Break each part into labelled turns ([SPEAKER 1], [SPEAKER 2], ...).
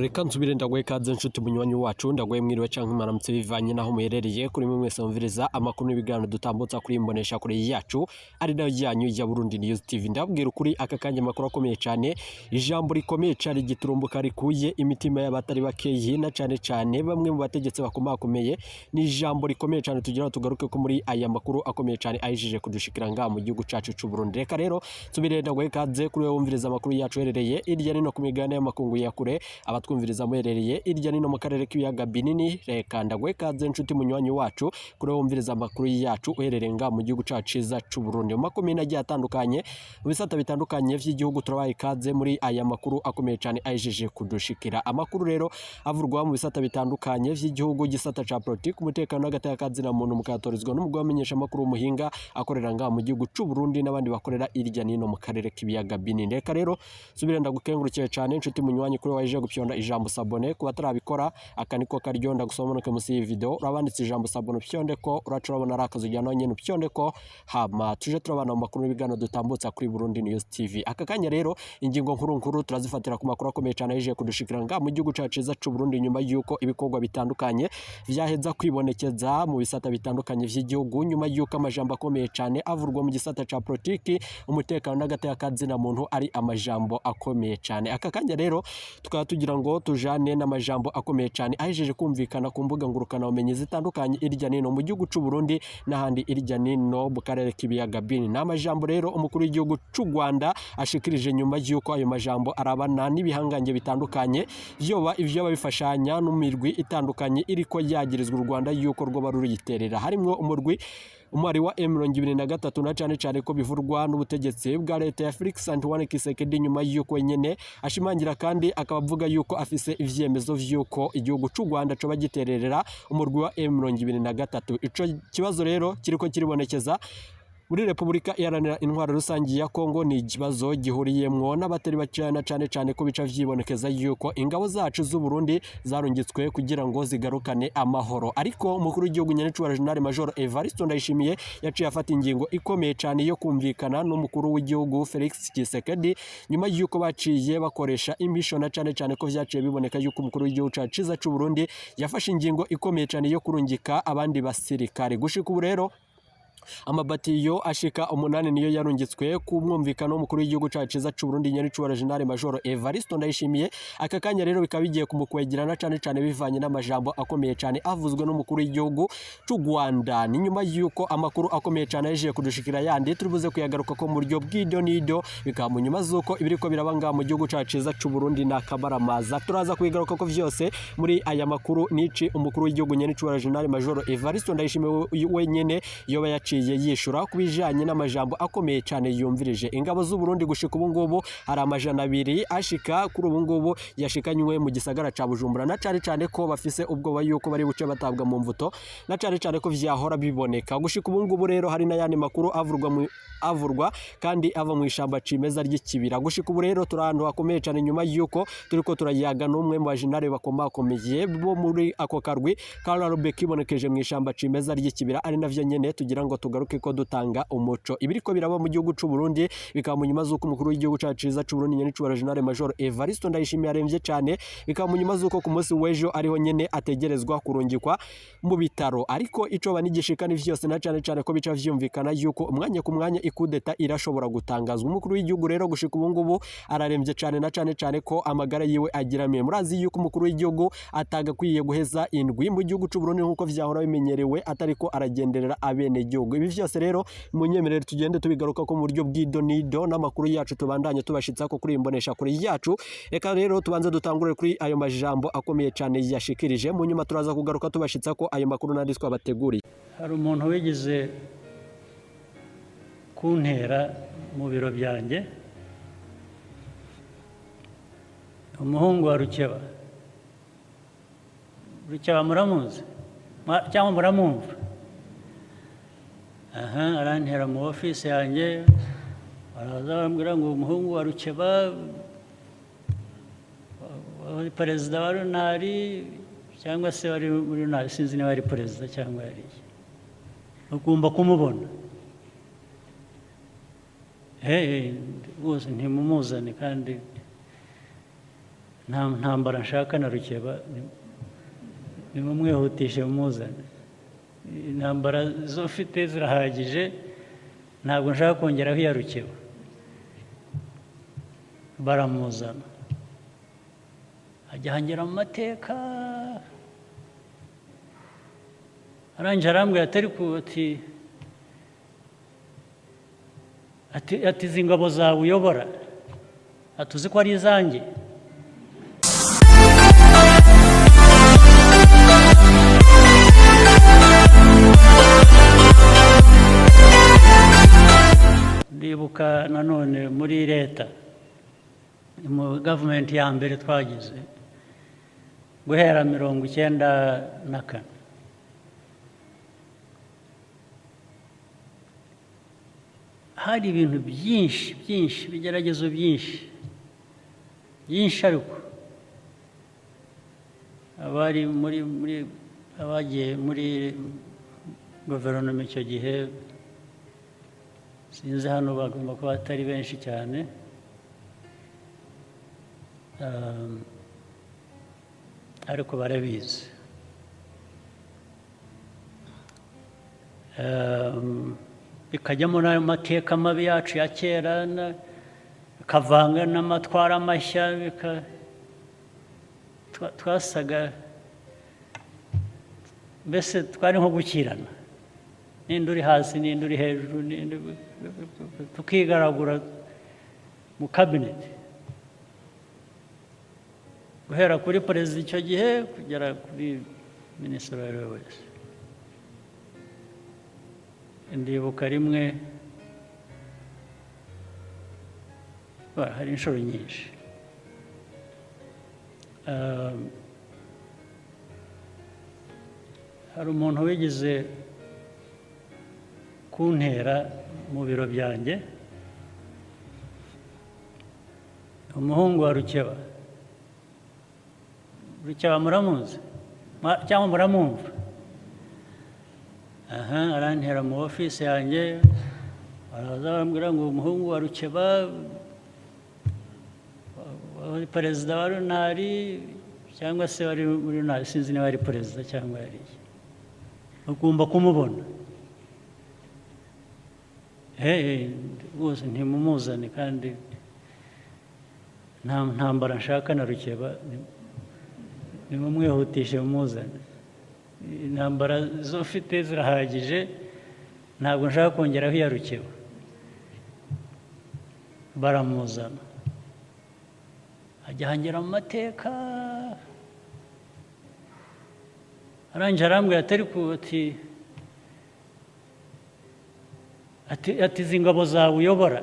[SPEAKER 1] Reka nsubire ndagwe kaze nshuti munywanyi wacu ndagwe mwiriwe canke maramutse bivanye naho muherereye kuri mwe mwese mumviriza amakuru n'ibiganiro dutambutsa kuri imbonesha kuri yacu ari nayo yanyu ya Burundi News TV. Ndabwira ukuri aka kanya makuru akomeye cyane, ijambo rikomeye cyane giturumbuka rikuye imitima y'abatari bakeyi na cyane bamwe mu bategetse bakomakomeye. Ni ijambo rikomeye cyane tugira tugaruke ko muri aya makuru akomeye cyane ayijije kudushikira nga mu gihugu cacu c'u Burundi. Reka rero nsubire ndagwe kaze kuri wumviriza amakuru yacu herereye irya nino ku migabane y'amakungu ya kure abatwumviriza muherereye irya nino mu karere k'ibiyaga binini. Reka ndagwe kaze nshuti munywanyi wacu kuri wumviriza amakuru yacu uherereye nga mu gihugu cacu ciza c'u Burundi mu makomine agiye atandukanye mu bisata bitandukanye vy'igihugu. Turabaye kaze muri aya makuru akomeye cyane ayijije kudushikira. Amakuru rero avurwa mu bisata bitandukanye vy'igihugu, gisata ca politique, umutekano n'agateka na muntu mukatorizwa n'umugwa wamenyesha amakuru umuhinga akorera nga mu gihugu c'u Burundi n'abandi bakorera irya nino mu karere k'ibiyaga binini. Reka rero subira ndagukengurukiye cyane nshuti munywanyi kuri waje gupyonda ijambo sabone kuba tarabikora akaniko karyondo gusomonoke musi iyi video urabanditse ijambo sabone pyonde ko uracurabona arakazo jyano nyene pyonde ko hama tuje turabana mu makuru n'ibigano dutambutsa kuri Burundi News TV. Aka kanya rero ingingo nkuru turazifatira ku makuru akomeye cyane yije kudushikira nga mu gihugu cacu ciza c'u Burundi nyuma yuko ibikorwa bitandukanye vyaheza kwibonekeza mu bisata bitandukanye vy'igihugu nyuma yuko amajambo akomeye cyane avurwa mu gisata ca politique, umutekano n'agateka na muntu ari amajambo akomeye cyane. Aka kanya rero tukaba tugira ngo tujane n'amajambo akomeye cyane ahejeje kumvikana ku mbuga ngurukana umenye zitandukanye irya nino mu gihugu c'u Burundi n'ahandi irya nino mu karere k'ibiyaga binini. N'amajambo rero umukuru w'igihugu c'u Rwanda ashikirije nyuma yuko ayo majambo arabana n'ibihangange bitandukanye vyoba ivyo babifashanya n'umirwi itandukanye iriko yagirizwa u Rwanda yuko rwo baruruyiterera harimwo umwari wa M23 na cyane ko bivurwa n'ubutegetsi bwa leta ya Felix Antoine Tshisekedi nyuma yuko nyene ashimangira kandi akabavuga yuko afise ivyemezo vyuko igihugu c'u Rwanda co bagitererera umurwi wa M23. Ico kibazo rero kiriko kiribonekeza muri Republika Iharanira Intwaro Rusangi ya Kongo. Ni ikibazo gihuriyemwo n'abatari bacana cyane ko bica vyibonekeza yuko ingabo zacu z'u Burundi zarungitswe kugira ngo zigarukane amahoro, ariko umukuru w'igihugu nyene General Major Evariste Ndayishimiye yaciye afata ingingo ikomeye cyane yo kumvikana n'umukuru w'igihugu Felix Tshisekedi nyuma yuko baciye bakoresha imisho na cyane ko vyaciye biboneka yuko umukuru w'igihugu ciza c'u Burundi yafashe ingingo ikomeye cyane yo kurungika abandi basirikare. Gushika ubu rero amabatiyo ashika 8 niyo yarungitswe ku mwumvikano w'umukuru w'igihugu ciza c'u Burundi nyene General Major Evariste Ndayishimiye. Aka kanya rero bikabigiye kumukwegerana cyane bivanye n'amajambo akomeye cyane avuzwe n'umukuru w'igihugu c'u Rwanda. Ni nyuma yuko amakuru akomeye cyane yaje kudushikira yandi turibuze kuyagaruka ko mu buryo bw'idonido bikamu nyuma zuko ibiriko birabanga mu gihugu ciza c'u Burundi n'akabaramaza. Turaza kuyigaruka ko vyose muri aya makuru nici umukuru w'igihugu nyene General Major Evariste Ndayishimiye wenyene yoba yaciye yishura kubijanye n'amajambo akomeye cyane yumvirije ingabo z'u Burundi. Gushika ubu ngubu hari amajana 2 ashika kuri ubu ngubu yashikanywe mu gisagara ca Bujumbura na cyane ko bafise ubwoba yuko bari buce batabwa mu mvuto na cyane ko vyahora biboneka. Gushika ubu ngubu rero hari n'ayandi makuru avurwa kandi ava mu ishamba cimeza ry'ikibira. Gushika ubu rero turantu akomeye cyane nyuma yuko turiko turayaga n'umwe mu bajenare bakomakomeye bo muri ako karwi Raba kibonekeje mu ishamba cimeza ry'ikibira, ari navyo nyene tugira ngo tugaruke ko dutanga umuco ibiriko biraba mu gihugu c'u Burundi bikaba mu nyuma zuko umukuru w'igihugu ciza c'u Burundi nyene General Major Evariste Ndayishimiye aremvye cyane, bikaba mu nyuma zuko ku munsi w'ejo ariho nyene ategerezwa kurungikwa mu bitaro. Ariko ico banigishikana vyose na cyane ko bica vyumvikana yuko umwanya ku mwanya ikudeta irashobora gutangazwa. Umukuru w'igihugu rero gushika ubu ngubu araremvye cyane na cyane ko amagara yiwe agiramiye. Murazi yuko umukuru w'igihugu atagakwiye guheza indwi mu gihugu c'u Burundi nkuko vyahora bimenyerewe atariko aragenderera abene gihugu. Ibi vyose rero munyemerere tugende tubigaruka ko mu buryo bw'idonido n'amakuru yacu tubandanye tubashitsa ko kuri imbonesha kuri yacu. Reka rero tubanze dutangure kuri ayo majambo akomeye cyane yashikirije, mu nyuma turaza kugaruka tubashitsa ko ayo makuru nanditswe abateguri.
[SPEAKER 2] Hari umuntu wigize kuntera mu biro byanjye, umuhungu wa Rukeba muramuzi cyangwa muramumva? Arantera mu office yanjye araza arambwira ngo umuhungu wa Rukeba wari perezida wa runari cyangwa se wari muri runari, sinzi niba ari perezida cyangwa yari ugomba kumubona. Bose ntimumuzane kandi nta ntambara nshaka na rukeba nimumwihutishe mumuzane intambara zo mfite zirahagije ntabwo nshaka kongeraho iya rukeba baramuzana ajya hangera mu mateka arangije arambwira atari ku ati izi ngabo zawe uyobora atuzi ko ari izanjye ndibuka nanone muri leta mu gavumenti ya mbere twagize guhera 1994 hari ibintu byinshi bigeragezo byinshi ariko abari abagiye muri guverinoma icyo gihe sinzi hano bagomba kuba atari benshi cyane ariko barabizi bikajyamo n'amateka mabi yacu ya kera bikavanga n'amatwara mashya twasaga mbese twari nko gukirana n'indi uri hasi n'indi uri hejuru tukigaragura mu kabineti guhera kuri perezida icyo gihe kugera kuri minisitiri uwo ari we wese ndibuka rimwe hari inshuro nyinshi hari umuntu wigeze kuntera mu biro byanjye umuhungu wa rukeba muramuzi cyangwa muramwumva arantera mu ofisi yanjye araza arambwira ngo umuhungu wa rukeba wari perezida wa runari cyangwa se wari muri runari sinzi niba ari perezida cyangwa yari ugomba kumubona rwose ntimumuzane kandi nta ntambara nshaka na rukeba nimumwihutishe mumuzane intambara zo mfite zirahagije ntabwo nshaka kongeraho iya rukeba baramuzana ajya hangera mu mateka arangije arambwira atari ku ati izi ngabo zawe uyobora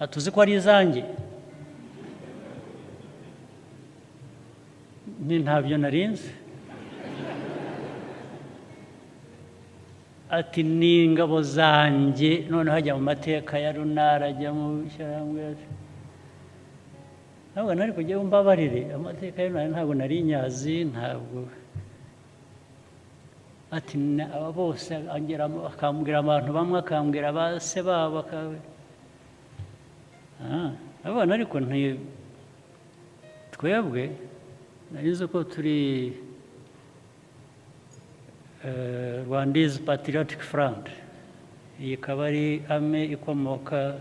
[SPEAKER 2] atuzi ko ari izanjye ntabyo narinze ati ni ingabo zanjye noneho ajya mu mateka ya runara ajya mu shyirahamwe ntabwo nari kujya mbabarire amateka ya runara ntabwo nari nyazi ntabwo ati aba bose akambwira abantu bamwe akambwira ba se babo abana ariko twebwe narizo ko turi Rwanda's Patriotic Front iyi ikaba ari ame ikomoka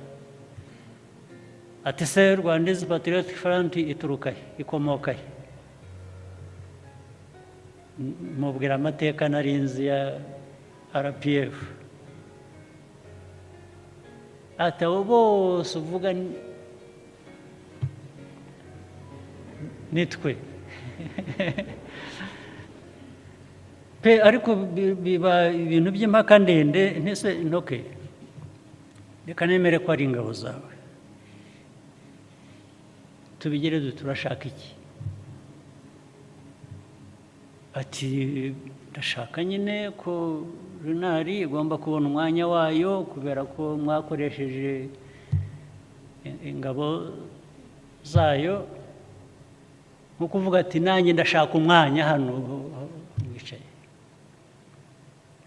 [SPEAKER 2] ati se Rwanda's Patriotic Front ituruka ikomoka mubwira amateka narinzi ya RPF ati abo bose uvuga nitwe pe ariko biba ibintu by'impaka ndende ntese ntoke reka nemere ko ari ingabo zawe tubigere turashaka iki ati ndashaka nyine ko runari igomba kubona umwanya wayo kubera ko mwakoresheje ingabo zayo nko kuvuga ati nanjye ndashaka umwanya hano wicaye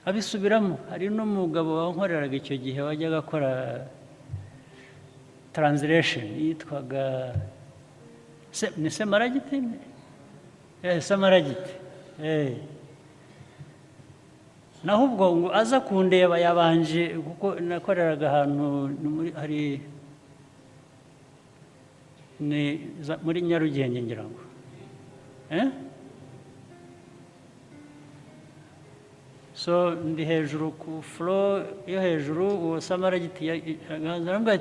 [SPEAKER 2] abisubiramo hari n'umugabo wankoreraga icyo gihe wajyaga akora translation yitwaga ni semaragiti semaragiti naho ubwo ngo aza kundeba yabanje kuko nakoreraga ahantu hari muri Nyarugenge ngira ngo so ndi hejuru ku floor yo hejuru uwo samaragiti arambwira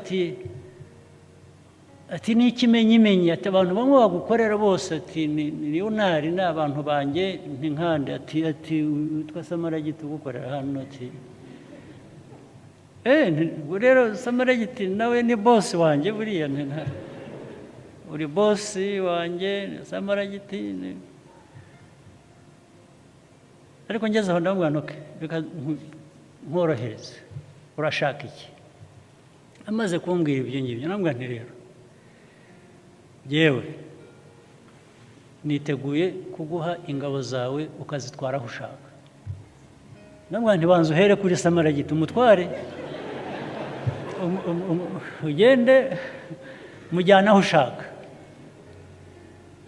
[SPEAKER 2] ati ni ikimenyimenyi ati abantu bamwe bagukorera bose ati ni Leonard ni abantu banjye nkande ati witwa samaragiti ugukorera hano ati rero samaragiti nawe ni boss wanjye buriya uri boss wanjye samaragiti ariko ngeze aho ndamubwira reka nkorohereze urashaka iki amaze kumbwira ibyo ngibyo ndamubwira nti rero yewe niteguye kuguha ingabo zawe ukazitwara aho ushaka ndamubwira nti banza uhere kuri samaragiti umutware ugende mujyana aho ushaka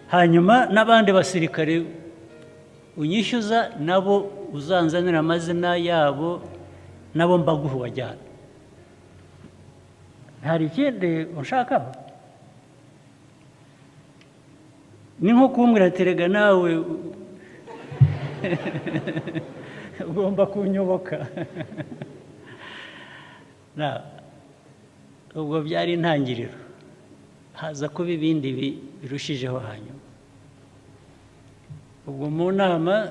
[SPEAKER 2] hanyuma n'abandi basirikare unyishyuza nabo uzanzanira amazina yabo nabo mbaguha wajyana hari ikindi ushakaho ni nko kumbwira ati rega nawe ugomba kunyoboka ubwo byari intangiriro haza kuba ibindi birushijeho hanyuma ubwo mu nama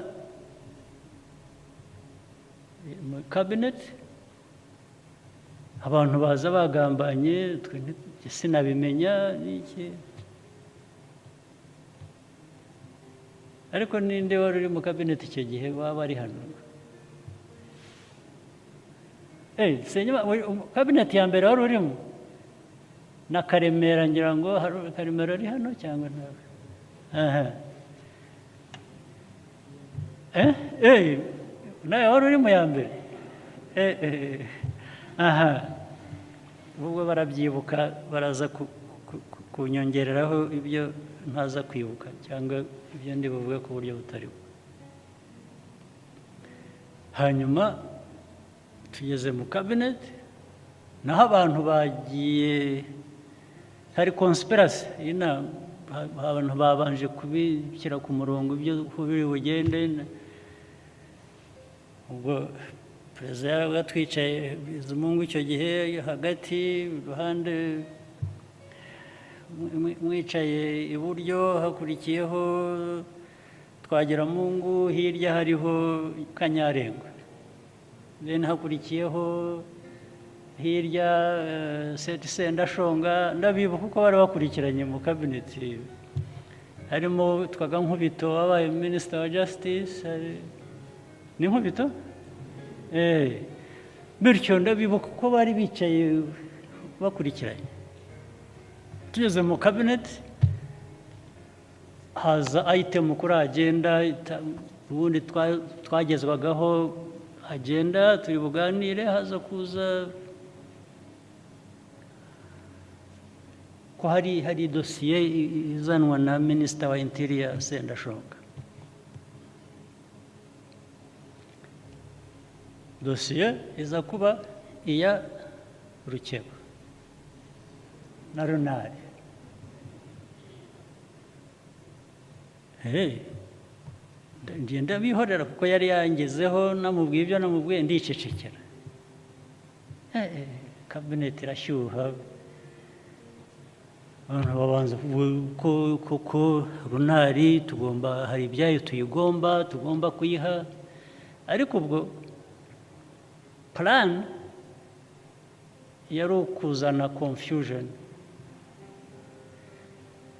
[SPEAKER 2] mu kabineti abantu baza bagambanye sinabimenya n'iki ariko ninde wari uri mu kabineti icyo gihe waba ari hano kabineti ya mbere wari urimo na Karemera ngira ngo Karemera ari hano cyangwa ntawe nawe wari uri mu ya mbere ubwo barabyibuka baraza kunyongereraho ibyo ntaza kwibuka cyangwa ibyo ndi buvuge ku buryo butari bwo hanyuma tugeze mu kabineti naho abantu bagiye hari conspiracy inama abantu babanje kubishyira ku murongo ibyo biri bugende ubwo perezida yarabaga twicaye Bizimungu icyo gihe hagati iruhande mwicaye iburyo hakurikiyeho Twagiramungu hirya hariho Kanyarengwa hakurikiyeho hirya Sendashonga ndabibuka uko bari bakurikiranye mu kabineti harimo twaga Nkubito wabaye minisita wa justice ni Nkubito bityo ndabibuka uko bari bicaye bakurikiranye tugeze mu kabineti haza item kuri agenda ubundi twagezwagaho agenda turi buganire haza kuza ko hari dosiye izanwa na minisita wa interior Sendashonga dosiye iza kuba iya Rukeba na Runari ngenda bihorera kuko yari yangezeho namubwiye ibyo namubwiye ndicecekera kabineti irashyuha abantu babanza kuko Runari tugomba hari ibyayo tugomba kuyiha ariko ubwo plan yari ukuzana confusion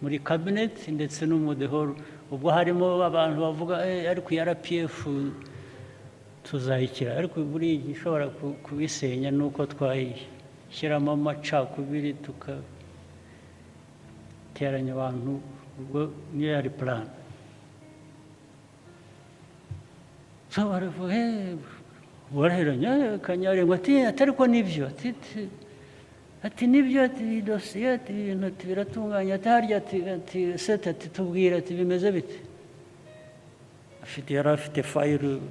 [SPEAKER 2] muri cabinet ndetse no mu the whole ubwo harimo abantu bavuga ariko ya RPF tuzayikira ariko buri gishobora kubisenya nuko twayishyiramo amacakubiri tukateranya abantu ubwo niyo yari plan so baravuga warahiranya Kanyarengwa ati atari ko nibyo ati nibyo, ati dosiye, ati ibintu biratunganye, ati harya, ati seta, ati tubwira, ati bimeze bite. Yari afite fayiro,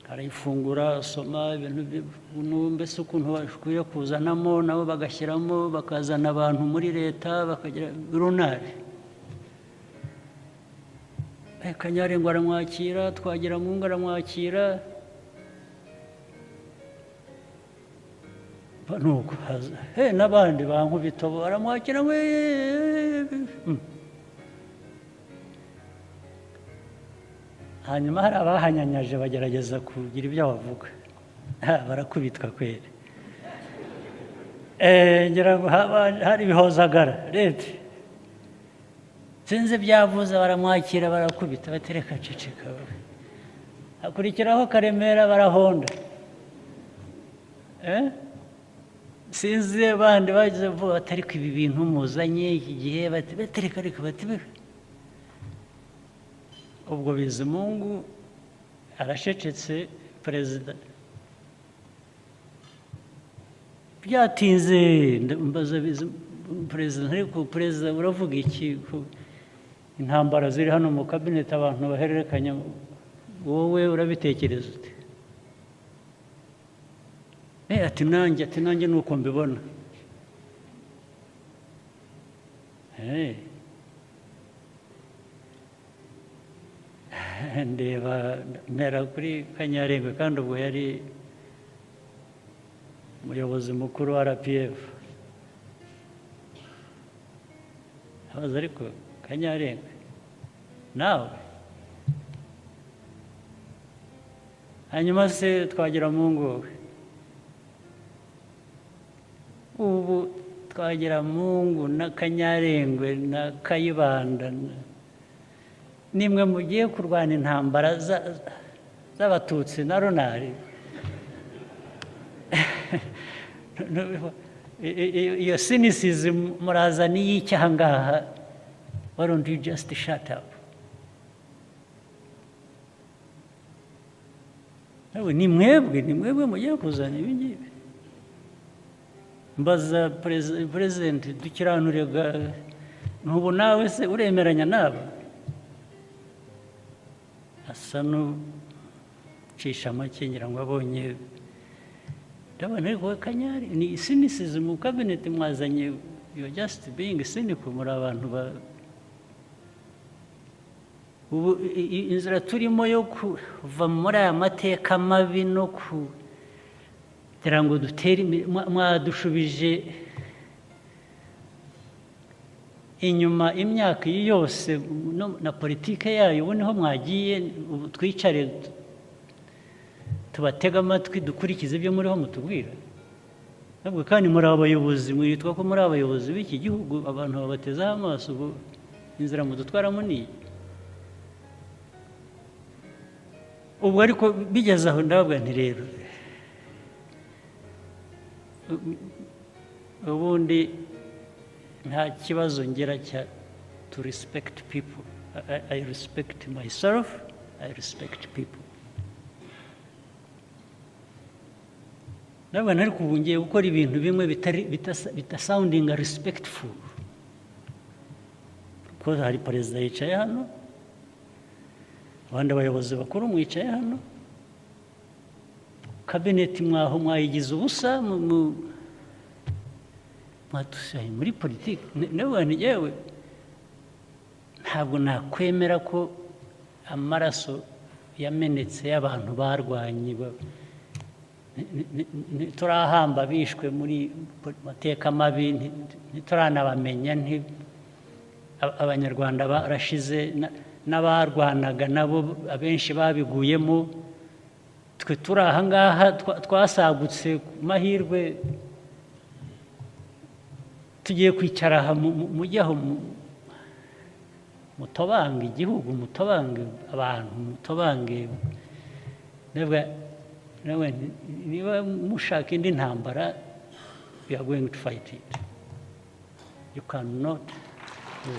[SPEAKER 2] arayifungura, asoma ibintu mbese ukuntu bakwiye kuzanamo, nabo bagashyiramo, bakazana abantu muri leta, bakagira runari. Kanyarengo aramwakira, Twagiramungu aramwakira, nuko haza n'abandi bankubita baramwakira, hanyuma hari abahanyanyaje bagerageza kugira ibyo bavuga, barakubitwa kweri. Ngira ngo hari ibihozagara leta sinzi byavuze, baramwakira barakubita, batereka ceceka. Hakurikiraho Karemera, barahonda. Sinzi abandi bagize vuba batari ku ibi bintu muzanye iki gihe, batereka ariko ubwo Bizimungu arashecetse, perezida byatinze, mbaza perezida, ariko perezida uravuga iki? Intambara ziri hano mu kabineti, abantu bahererekanya, wowe urabitekereza ute? Ati nanjye nuko mbibona. Ndeba mpera kuri Kanyarengo, kandi ubwo yari umuyobozi mukuru wa RPF. Abaza ariko Kanyarengo nawe, hanyuma se Twagiramungu, ubu Twagiramungu na Kanyarengwe na Kayibanda nimwe mugiye kurwana intambara z'abatutsi na runari? Iyo cynicism murazana y'icyaha ngaha. Why don't you just shut up? Ni mwebwe mugiye kuzana ibi ngibi. Mbaza president, dukiranurega, ntubu nawe se uremeranya nabo? Asa n'ucisha make, ngira ngo abonye, ndabona ariko Kanyari ni cynicism mu cabinet mwazanye. You're just being cynical, muri abantu ubu inzira turimo yo kuva muri aya mateka mabi no kugira ngo dutere, mwadushubije inyuma imyaka yose na politike yayo. Ubu niho mwagiye, twicare tubatega amatwi, dukurikize ibyo muriho mutubwira. Ntabwo kandi muri abayobozi, mwitwa ko muri abayobozi b'iki gihugu, abantu babatezaho amaso. Ubu inzira mudutwaramo niyi. Ubwo ariko bigeze aho ndababwira nti rero, ubundi nta kibazo ngera cya to respect people. I respect myself, I respect people. Nabwo ariko ubu ngiye gukora ibintu bimwe bitasounding respectful. Kuko hari perezida yicaye hano, abandi abayobozi bakuru mwicaye hano, kabineti mwaho mwayigize ubusa, mwatusaye muri politiki. Nabwo yewe ntabwo nakwemera ko amaraso yamenetse y'abantu barwanye, turahamba bishwe muri mateka mabi, ntituranabamenya, abanyarwanda barashize, n'abarwanaga nabo abenshi babiguyemo. Twe turi aha ngaha twasagutse ku mahirwe, tugiye kwicara aha mujyaho, mutobange igihugu, mutobange abantu, mutobange. Niba mushaka indi ntambara, we are going to fight it. You cannot do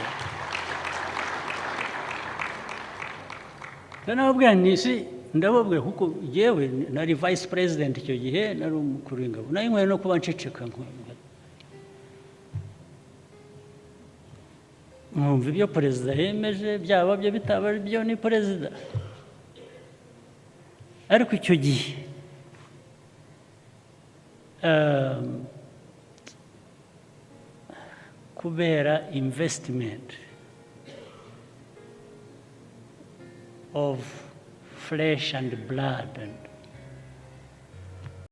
[SPEAKER 2] it. Ndababwira kuko yewe nari vice president icyo gihe, nari umukuru w'ingabo, nari nkwiye no kuba nceceka mwumva ibyo perezida yemeje byaba byo bitaba byo ni perezida ariko icyo gihe kubera investment of flesh and blood and